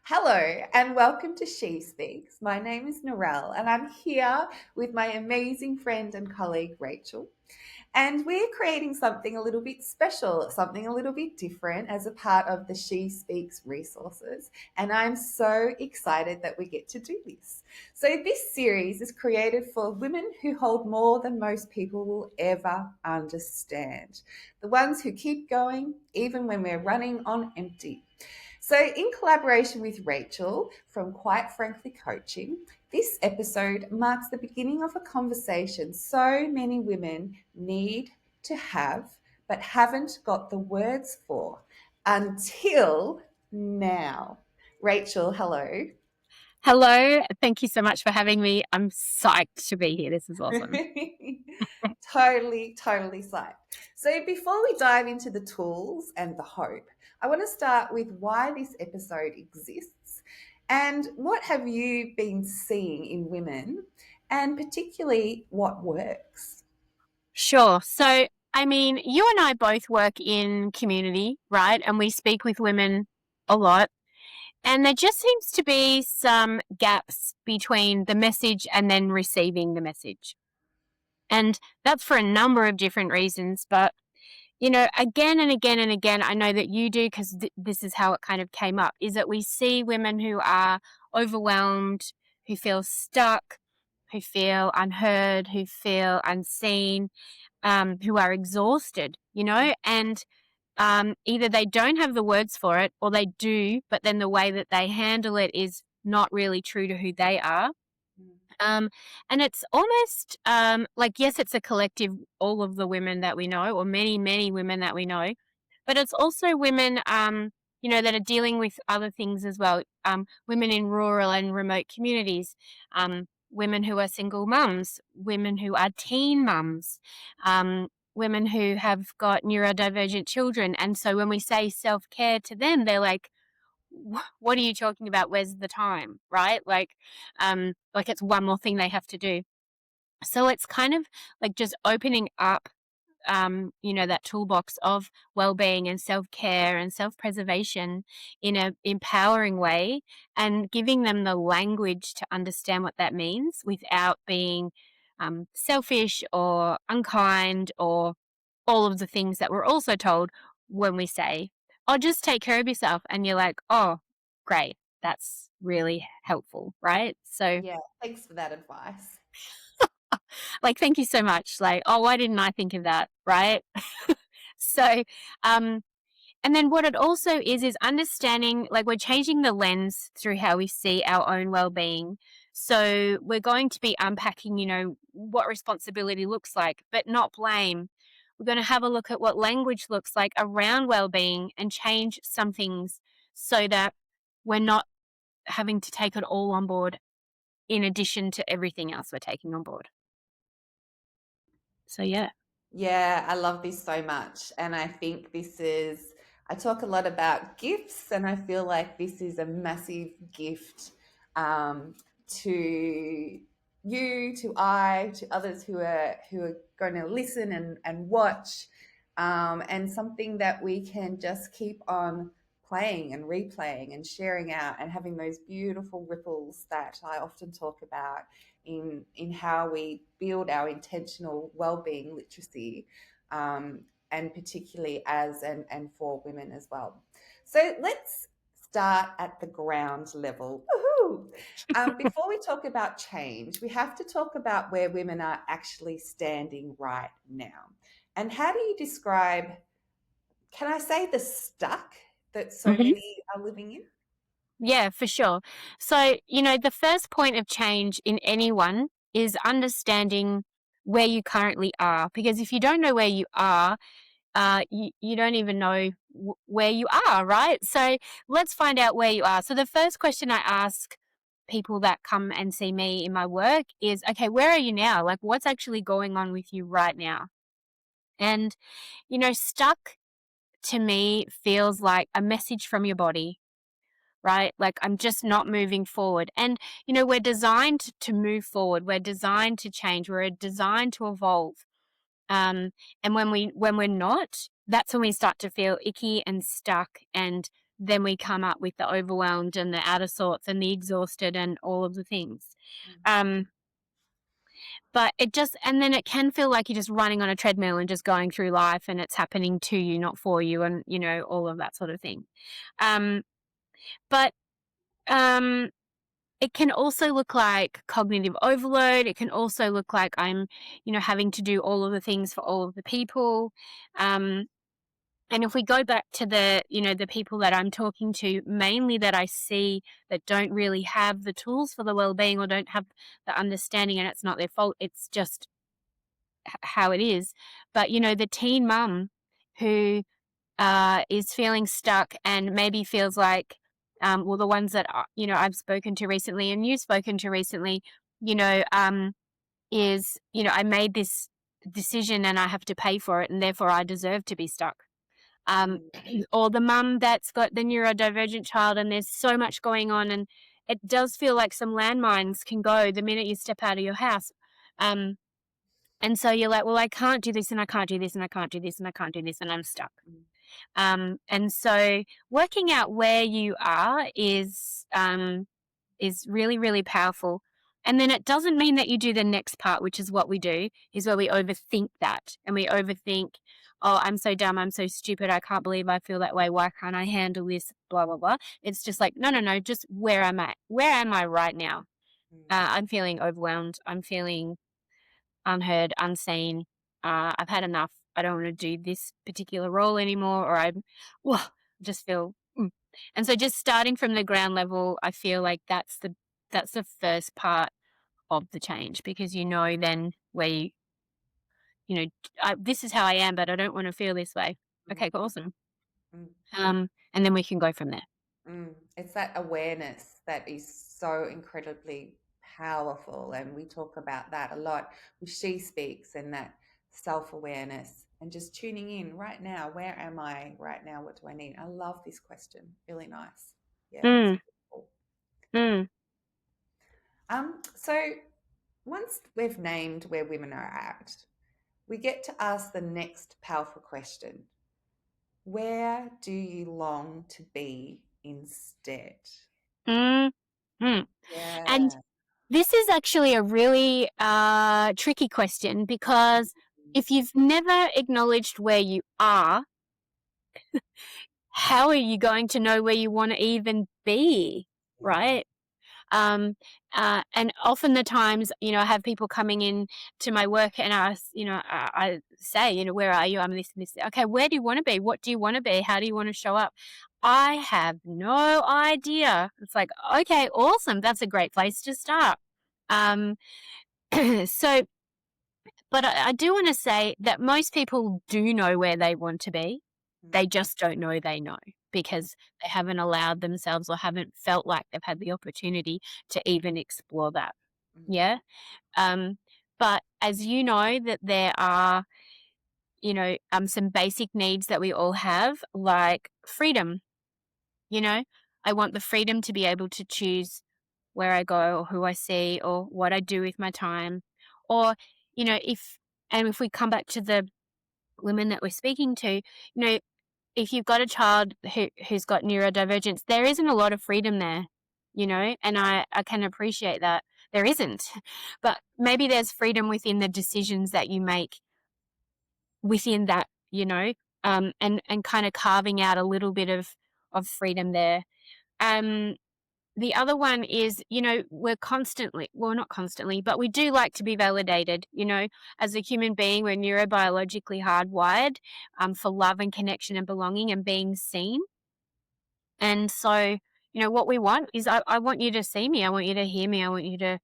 Hello and welcome to She Speaks. My name is Narelle and I'm here with my amazing friend and colleague Rachel. And we're creating something a little bit special, something a little bit different as a part of the She Speaks resources. And I'm so excited that we get to do this. So, this series is created for women who hold more than most people will ever understand, the ones who keep going even when we're running on empty. So, in collaboration with Rachel from Quite Frankly Coaching, this episode marks the beginning of a conversation so many women need to have, but haven't got the words for until now. Rachel, hello. Hello. Thank you so much for having me. I'm psyched to be here. This is awesome. Totally psyched. So, before we dive into the tools and the hope, I want to start with why this episode exists and what have you been seeing in women and particularly what works. Sure. So, you and I both work in community, right? And we speak with women a lot. And there just seems to be some gaps between the message and then receiving the message. And that's for a number of different reasons. But, again and again and again, I know that you do because this is how it kind of came up, is that we see women who are overwhelmed, who feel stuck, who feel unheard, who feel unseen, who are exhausted, and either they don't have the words for it or they do, but then the way that they handle it is not really true to who they are. Um, and it's almost like, yes, it's a collective, all of the women that we know, or many, many women that we know, but it's also women, that are dealing with other things as well. Women in rural and remote communities, women who are single mums, women who are teen mums, women who have got neurodivergent children. And so when we say self care to them, they're like, what are you talking about? Where's the time? Right? Like it's one more thing they have to do. So it's kind of like just opening up, that toolbox of well-being and self-care and self-preservation in a empowering way and giving them the language to understand what that means without being selfish or unkind or all of the things that we're also told when we say, oh, just take care of yourself. And you're like, oh, great. That's really helpful, right? So, Yeah, thanks for that advice. like, thank you so much. Like, oh, why didn't I think of that, right? So, um, and then what it also is understanding, like, we're changing the lens through how we see our own well-being. So we're going to be unpacking, what responsibility looks like, but not blame. We're going to have a look at what language looks like around well-being and change some things so that we're not having to take it all on board in addition to everything else we're taking on board. So, yeah. Yeah, I love this so much. And I think I talk a lot about gifts, and I feel like this is a massive gift to you, to others who are going to listen and watch, and something that we can just keep on playing and replaying and sharing out and having those beautiful ripples that I often talk about in how we build our intentional well-being literacy, and particularly as and for women as well. So let's start at the ground level. Woohoo! Before we talk about change, we have to talk about where women are actually standing right now. And how do you describe, can I say, the stuck that so Mhm. many are living in? Yeah, for sure. So, the first point of change in anyone is understanding where you currently are. Because if you don't know where you are, you don't even know where you are, right? So let's find out where you are. So the first question I ask people that come and see me in my work is, okay, where are you now? Like, what's actually going on with you right now? And, stuck to me feels like a message from your body, right? Like, I'm just not moving forward. And, we're designed to move forward. We're designed to change. We're designed to evolve. And when we're not, that's when we start to feel icky and stuck and then we come up with the overwhelmed and the out of sorts and the exhausted and all of the things. Mm, Um, but it just, and then it can feel like you're just running on a treadmill and just going through life and it's happening to you, not for you, and, all of that sort of thing. Um, but um, it can also look like cognitive overload. It can also look like I'm, having to do all of the things for all of the people. Um, and if we go back to the people that I'm talking to, mainly that I see that don't really have the tools for the well-being or don't have the understanding, and it's not their fault, it's just how it is. But, the teen mum who is feeling stuck and maybe feels like, well, the ones that, I've spoken to recently and you've spoken to recently, is, I made this decision and I have to pay for it and therefore I deserve to be stuck. Um, mm, or the mum that's got the neurodivergent child and there's so much going on and it does feel like some landmines can go the minute you step out of your house. Um, and so you're like, well, I can't do this and I can't do this and I can't do this and I can't do this and I'm stuck. mm, And so working out where you are is really, really powerful. And then it doesn't mean that you do the next part, which is what we do, is where we overthink that. And we overthink, oh, I'm so dumb, I'm so stupid, I can't believe I feel that way, why can't I handle this, blah, blah, blah. It's just like, no, no, no, just where am I? Where am I right now? mm, I'm feeling overwhelmed. I'm feeling unheard, unseen. I've had enough. I don't want to do this particular role anymore, or well, just feel. And so, just starting from the ground level, I feel like that's the first part of the change because then where this is how I am, but I don't want to feel this way. mm, Okay, awesome. mm. And then we can go from there. It's that awareness that is so incredibly powerful. And we talk about that a lot with She Speaks and that self awareness and just tuning in right now. Where am I right now? What do I need? I love this question. Really nice. Yeah, it's Mm, cool. mm, So once we've named where women are at, we get to ask the next powerful question. Where do you long to be instead? mm, mm. And Yeah. this is actually a really tricky question because if you've never acknowledged where you are, how are you going to know where you want to even be, Yeah. right? Um, and often the times, I have people coming in to my work and I say, where are you? I'm this and this. Okay, where do you want to be? What do you want to be? How do you want to show up? I have no idea. It's like, okay, awesome. That's a great place to start. Um, so, but I do want to say that most people do know where they want to be. Mm, They just don't know they know because they haven't allowed themselves or haven't felt like they've had the opportunity to even explore that. mm, Yeah. Um, but as you know, that there are, some basic needs that we all have, like freedom. I want the freedom to be able to choose where I go or who I see or what I do with my time. Or, if we come back to the women that we're speaking to, if you've got a child who's got neurodivergence, there isn't a lot of freedom there, and I can appreciate that. There isn't. But maybe there's freedom within the decisions that you make within that, and kind of carving out a little bit of freedom there. Um, the other one is, we're constantly, well, not constantly, but we do like to be validated. As a human being, we're neurobiologically hardwired for love and connection and belonging and being seen. And so, what we want is I want you to see me. I want you to hear me. I want you to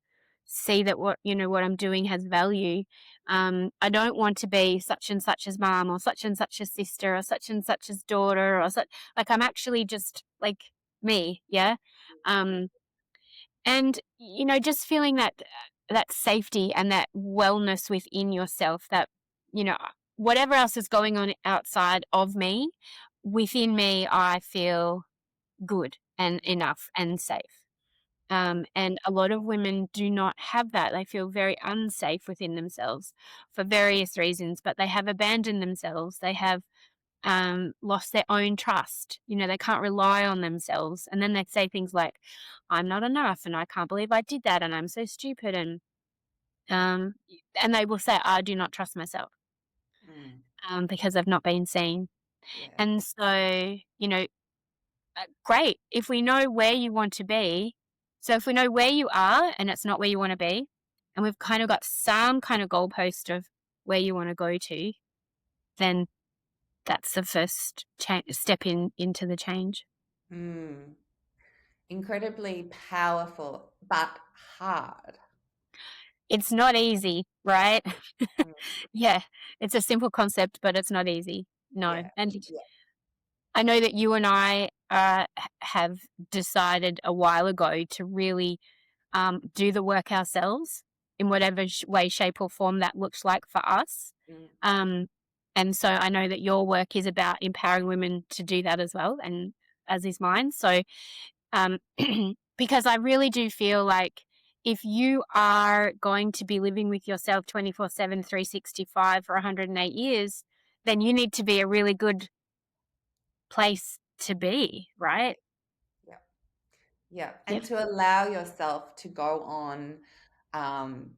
see that what I'm doing has value. I don't want to be such and such as mom or such and such as sister or such and such as daughter or such. Like I'm actually just like me. Yeah. Um, and, just feeling that safety and that wellness within yourself that, whatever else is going on outside of me, within me, I feel good and enough and safe. And a lot of women do not have that. They feel very unsafe within themselves for various reasons, but they have abandoned themselves. They have lost their own trust. They can't rely on themselves. And then they say things like, I'm not enough and I can't believe I did that and I'm so stupid. Um, and they will say, I do not trust myself Mm. because I've not been seen. Yeah. And so, great. If we know where you want to be, so if we know where you are and it's not where you want to be, and we've kind of got some kind of goalpost of where you want to go to, then that's the first step into the change. Mm. Incredibly powerful, but hard. It's not easy, right? Mm. Yeah, it's a simple concept, but it's not easy. No. Yeah. And Yeah. I know that you and I have decided a while ago to really do the work ourselves in whatever way, shape, or form that looks like for us. Mm. Um, and so I know that your work is about empowering women to do that as well, and as is mine. So, um, because I really do feel like if you are going to be living with yourself 24/7, 365 for 108 years, then you need to be a really good place to be, right? Yeah. Yeah. And Yep. to allow yourself to go on um,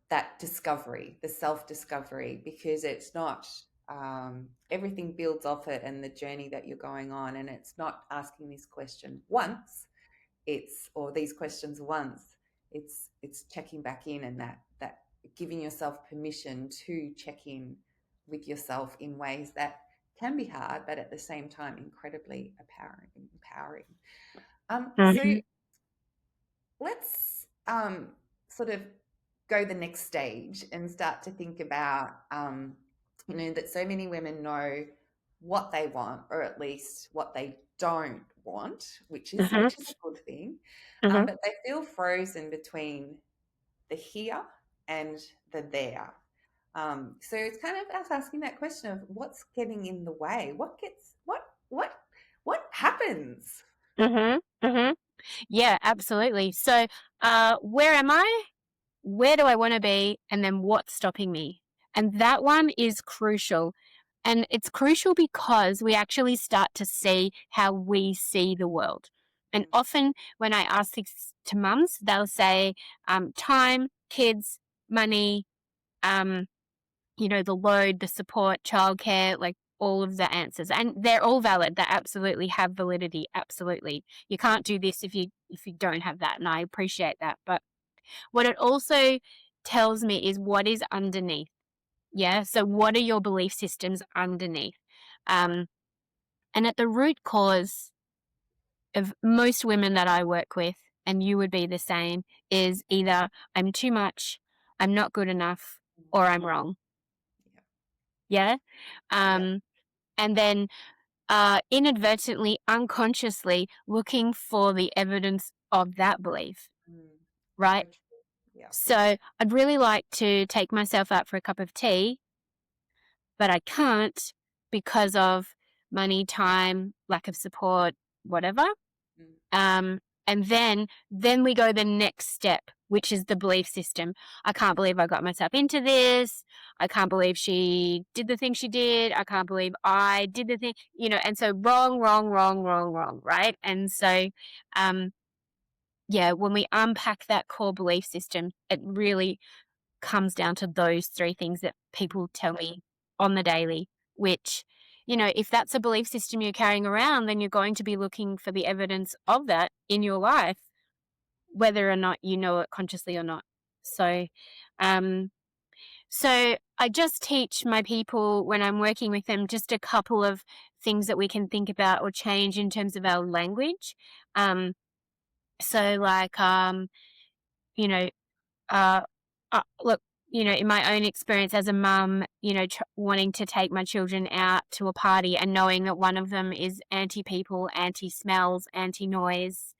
that discovery, the self discovery, because it's not, everything builds off it and the journey that you're going on. And it's not asking this question once, or these questions once. It's checking back in, and that giving yourself permission to check in with yourself in ways that can be hard, but at the same time incredibly empowering. So Mhm. let's sort of go the next stage and start to think about, that so many women know what they want, or at least what they don't want, which is Mhm. a good thing. Mhm. But they feel frozen between the here and the there. So it's kind of us asking that question of what's getting in the way, what happens. Mhm. Mhm. Yeah, absolutely. So, where am I? Where do I want to be? And then what's stopping me? And that one is crucial. And it's crucial because we actually start to see how we see the world. And Mm, often when I ask this to mums, they'll say time, kids, money, um, the load, the support, childcare, like all of the answers. And they're all valid. They absolutely have validity. Absolutely. You can't do this if you don't have that. And I appreciate that. But what it also tells me is what is underneath. Yeah. So what are your belief systems underneath? Um, and at the root cause of most women that I work with, and you would be the same, is either I'm too much, I'm not good enough, mm, or I'm wrong. Yeah. yeah, Um, and then inadvertently, unconsciously looking for the evidence of that belief, mm, so right? true. Yeah. So I'd really like to take myself out for a cup of tea, but I can't because of money, time, lack of support, whatever. Mm, And then we go the next step, which is the belief system. I can't believe I got myself into this. I can't believe she did the thing she did. I can't believe I did the thing, and so wrong, wrong, wrong, wrong, wrong, right? And so, um, yeah, when we unpack that core belief system, it really comes down to those three things that people tell me on the daily, which, if that's a belief system you're carrying around, then you're going to be looking for the evidence of that in your life, whether or not you know it consciously or not. So, um, so I just teach my people when I'm working with them just a couple of things that we can think about or change in terms of our language. Um, so like, you know, uh, look, in my own experience as a mum, wanting to take my children out to a party and knowing that one of them is anti people, anti smells, anti noise.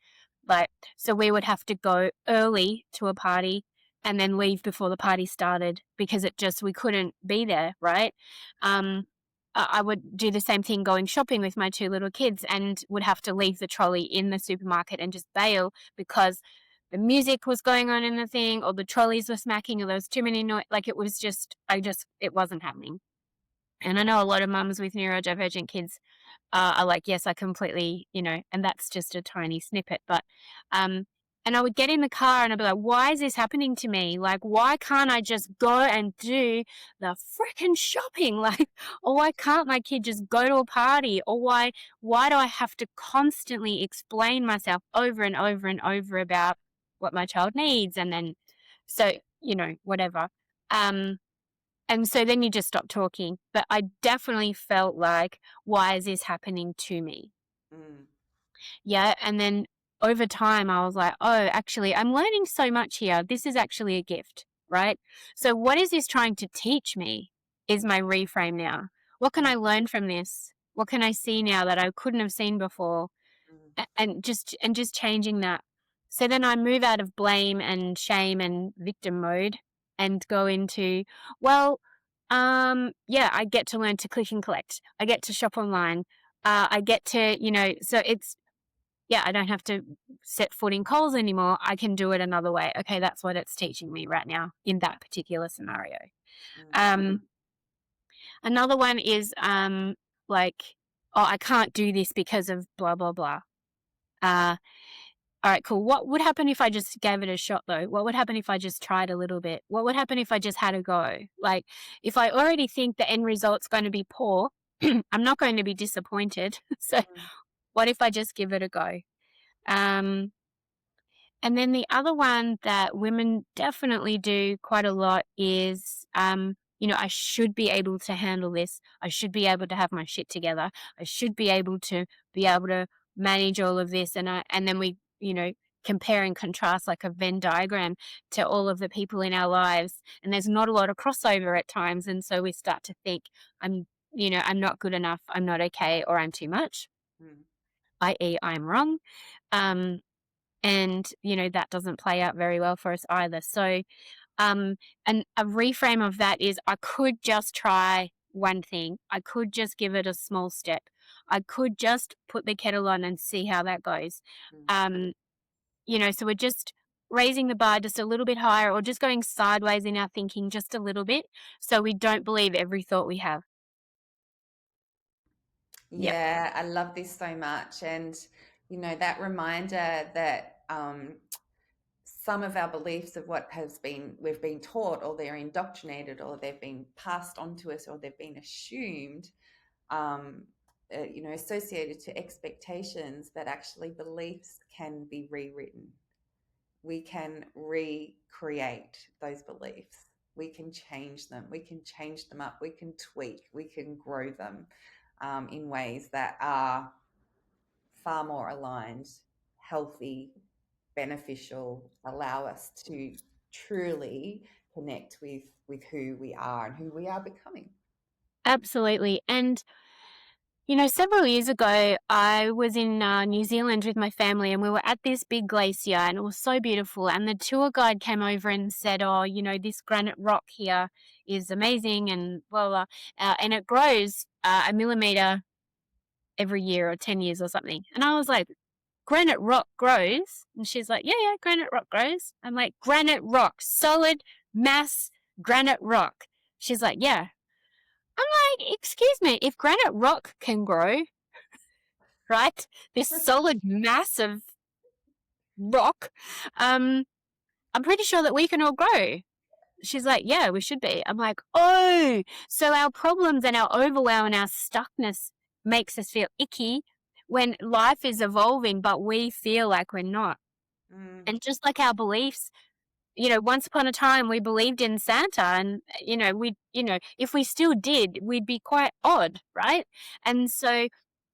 Like, so we would have to go early to a party and then leave before the party started because we couldn't be there, right? Um, I would do the same thing going shopping with my two little kids and would have to leave the trolley in the supermarket and just bail because the music was going on in the thing or the trolleys were smacking or there was too many noise. Like it was just, it wasn't happening. And I know a lot of mums with neurodivergent kids are like, yes, I completely, and that's just a tiny snippet. But, um, and I would get in the car and I'd be like, why is this happening to me? Like, why can't I just go and do the freaking shopping? Like, or why can't my kid just go to a party? Or why do I have to constantly explain myself over and over and over about what my child needs? And then, so, whatever. Um, and so then you just stop talking. But I definitely felt like, why is this happening to me? Mm, Yeah. And then over time, I was like, oh, actually, I'm learning so much here. This is actually a gift, right? So, what is this trying to teach me? Is my reframe now. What can mm, I learn from this? What can I see now that I couldn't have seen before? mm, And just changing that. So then I move out of blame and shame and victim mode and go into, well, yeah, I get to learn to click and collect. I get to shop online. I get to, so it's, yeah, I don't have to set foot in Coles anymore. I can do it another way. Okay, that's what it's teaching me right now in that particular scenario. mm, Um, Another one is like, oh, I can't do this because of blah blah blah. Uh, All right, cool. What would happen if I just gave it a shot though? What would happen if I just tried a little bit? What would happen if I just had a go? Like, if I already think the end result's going to be poor, I'm not going to be disappointed. So, mm, what if I just give it a go? Um, and then the other one that women definitely do quite a lot is, I should be able to handle this. I should be able to have my shit together. I should be able to manage all of this. And then we, compare and contrast like a Venn diagram to all of the people in our lives. And there's not a lot of crossover at times. And so we start to think, I'm not good enough. I'm not okay, or I'm too much, mm, i.e., I'm wrong. Um, and that doesn't play out very well for us either. So and a reframe of that is, I could just try one thing. I could just give it a small step. I could just put the kettle on and see how that goes. mm. um so we're just raising the bar just a little bit higher, or just going sideways in our thinking just a little bit, so we don't believe every thought we have. Yep. Yeah, I love this so much. And, that reminder that some of our beliefs of what we've been taught, or they're indoctrinated, or they've been passed on to us, or they've been assumed, um, associated to expectations, that actually beliefs can be rewritten. We can recreate those beliefs. We can change them. We can change them up. We can tweak. We can grow them in ways that are far more aligned, healthy, beneficial, allow us to truly connect with who we are and who we are becoming. Absolutely. And several years ago, I was in New Zealand with my family, and we were at this big glacier, and it was so beautiful. And the tour guide came over and said, oh, this granite rock here is amazing, and blah, blah, and it grows a millimeter every year, or 10 years or something. And I was like, granite rock grows? And she's like, yeah, yeah, granite rock grows. I'm like, granite rock, solid mass granite rock. She's like, yeah. I'm like, excuse me, if granite rock can grow, right? This solid mass of rock, I'm pretty sure that we can all grow. She's like, yeah, we should be. I'm like, oh, so our problems and our overwhelm and our stuckness makes us feel icky when life is evolving, but we feel like we're not. Mm, And just like our beliefs, once upon a time we believed in Santa, and, if we still did, we'd be quite odd, right? And so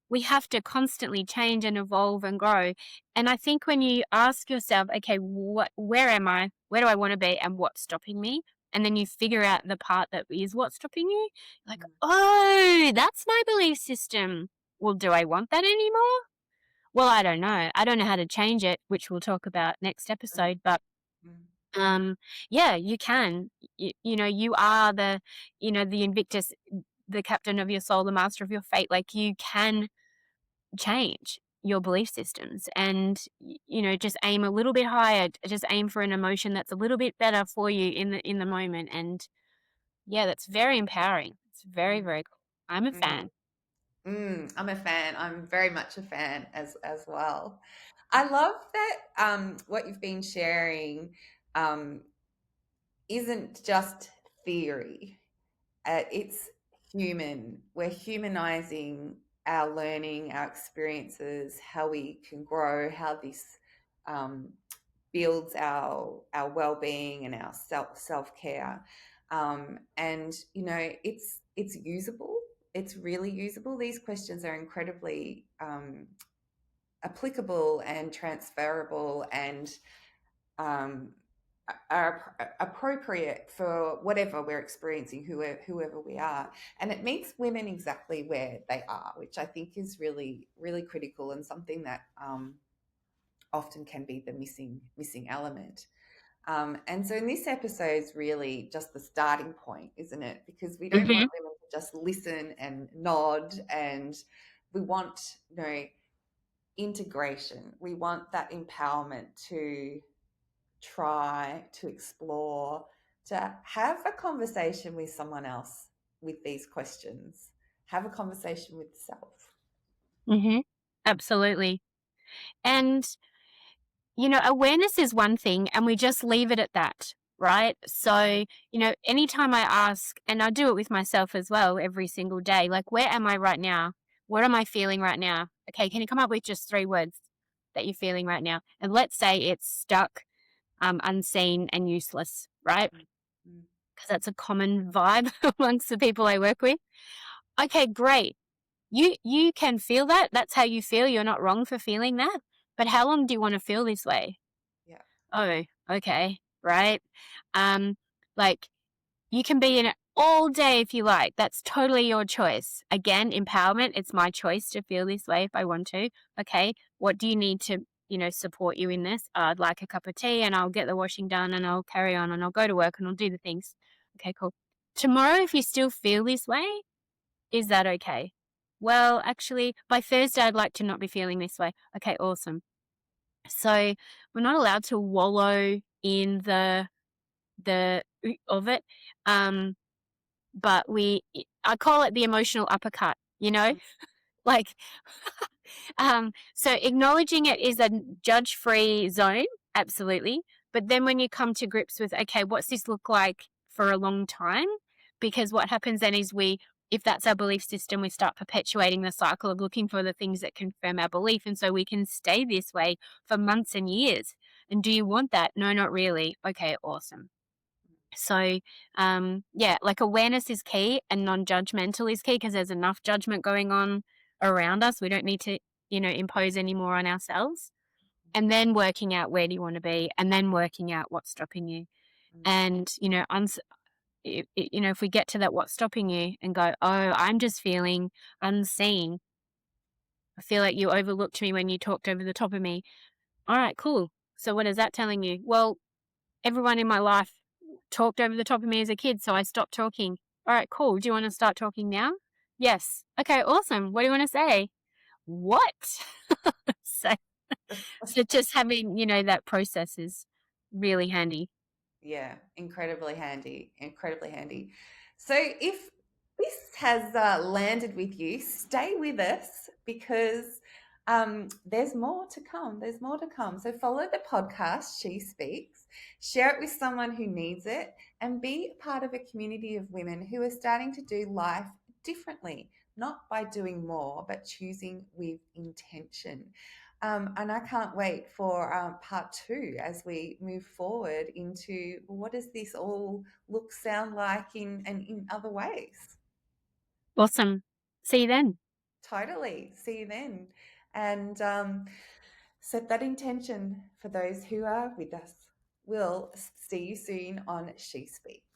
we have to constantly change and evolve and grow. And I think when you ask yourself, okay, where am I? Where do I want to be? And what's stopping me? And then you figure out the part that is what's stopping you. Like, mm, oh, that's my belief system. Well, do I want that anymore? Well, I don't know. I don't know how to change it, which we'll talk about next mm, episode. But mm, yeah, you can. You are the Invictus, the captain of your soul, the master of your fate. Like, you can change your belief systems, and just aim a little bit higher, just aim for an emotion that's a little bit better for you in the moment. And yeah, that's very empowering. It's It's very, very cool. I'm a Mm, fan. I'm a fan. I'm very much a fan as well. I love that what you've been sharing um, isn't just theory. It's human. We're humanizing our learning, our experiences, how we can grow, how this um, builds our well-being and our self-care. And it's usable. It's really usable. These questions are incredibly applicable and transferable, and um, are appropriate for whatever we're experiencing, whoever we are. And it meets women exactly where they are, which I think is really, really critical, and something that often can be the missing element. And so in this episode is really just the starting point, isn't it? Because we don't Hmm. want women to just listen and nod, and we want, integration. We want that empowerment to try, to explore, to have a conversation with someone else with these questions, have a conversation with self. Hmm. Absolutely. And awareness is one thing and we just leave it at that, right? So, anytime I ask, and I do it with myself as well every single day, like, where am I right now? What am I feeling right now? Okay, can you come up with just 3 words that you're feeling right now? And let's say it's stuck, unseen, and useless, right? Mm, Because that's a common vibe amongst the people I work with. Okay, great. You can feel that. That's how you feel. You're not wrong for feeling that. But how long do you want to feel this way? yeah. Oh, okay, right? Um, like you can be in it all day if you like. That's totally your choice. Again, empowerment. It's my choice to feel this way if I want to. Okay, what do you need to, support you in this? I'd like a cup of tea and I'll get the washing done and I'll carry on and I'll go to work and I'll do the things. Okay, cool. Tomorrow, if you still feel this way, is that okay? Well, actually, by Thursday, I'd like to not be feeling this way. Okay, awesome. So we're not allowed to wallow in the of it. Um, but I call it the emotional uppercut, like, so acknowledging it is a judge free zone. Absolutely. But then when you come to grips with, okay, what's this look like for a long time? Because what happens then is if that's our belief system, we start perpetuating the cycle of looking for the things that confirm our belief. And so we can stay this way for months and years. And do you want that? No, not really. Okay, awesome. So, yeah, like awareness is key and non-judgmental is key because there's enough judgment going on around us. We don't need to, impose any more on ourselves. And then working out where do you want to be, and then working out what's stopping you. Mm, And if we get to that, what's stopping you, and go, oh, I'm just feeling unseen. I feel like you overlooked me when you talked over the top of me. All right, cool. So what is that telling you? Well, everyone in my life talked over the top of me as a kid, so I stopped talking. All right, cool. Do you want to start talking now? Yes. Okay, awesome. What do you want to say? What? so, so just having, that process is really handy. yeah, incredibly handy, incredibly handy. So if this has landed with you, stay with us because there's more to come. There's more to come. So follow the podcast, She Speaks, share it with someone who needs it, and be part of a community of women who are starting to do life differently, not by doing more, but choosing with intention. And I can't wait for part two as we move forward into what does this all look, sound like in other ways. Awesome. See you then. Totally. See you then. And set that intention for those who are with us. We'll see you soon on She Speaks.